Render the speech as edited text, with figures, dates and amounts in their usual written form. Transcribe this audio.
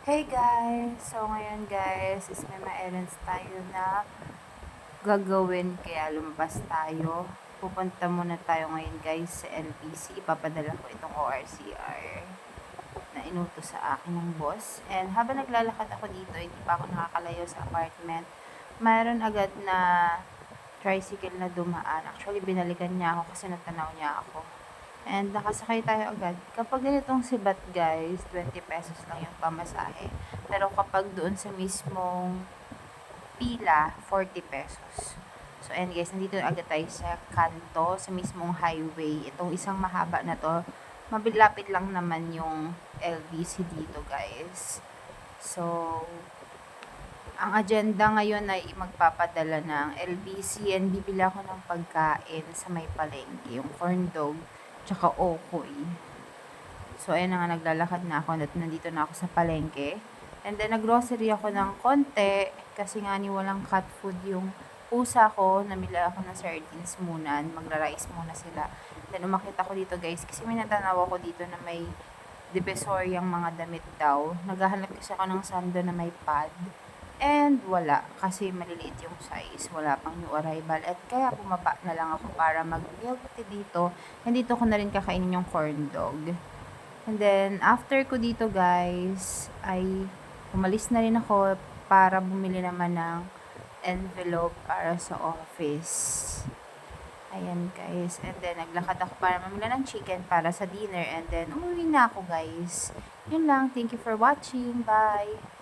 Hey guys! So ngayon guys is may ma-errands tayo na gagawin kaya lumabas tayo. Pupunta muna tayo ngayon guys sa LBC. Ipapadala ko itong ORCR na inutos sa akin ng boss. And habang naglalakad ako dito, hindi pa ako nakakalayo sa apartment. Mayroon agad na tricycle na dumaan. Actually, binalikan niya ako kasi natanaw niya ako. And nakasakay tayo agad. Kapag ganitong sibat guys, 20 pesos lang yung pamasahe. Pero kapag doon sa mismong pila, 40 pesos. So, ayan guys, nandito agad tayo sa kanto, sa mismong highway. Itong isang mahaba na to, mabilapit lang naman yung LBC dito guys. So, ang agenda ngayon ay magpapadala ng LBC and bibili ako ng pagkain sa may palengke, yung corn dog, tsaka okoy. So, ayan na nga, naglalakad na ako at nandito na ako sa palengke. And then, naggrocery ako ng konti kasi nga ni walang cat food yung pusa ko. Namili ako ng sardines muna. Magra-rice muna sila. Then, umakit ako dito guys kasi may natanaw ako dito na may Divisoryang mga damit daw. Naghahanap kasi ako ng sando na may pad. And wala, kasi maliliit yung size, wala pang new arrival. At kaya bumaba na lang ako para mag-milk tea dito. And dito ko na rin kakainin yung corn dog. And then, after ko dito guys, ay umalis na rin ako para bumili naman ng envelope para sa office. Ayan guys. And then, naglakad ako para mamili ng chicken para sa dinner. And then, umuwi na ako guys. Yun lang. Thank you for watching. Bye!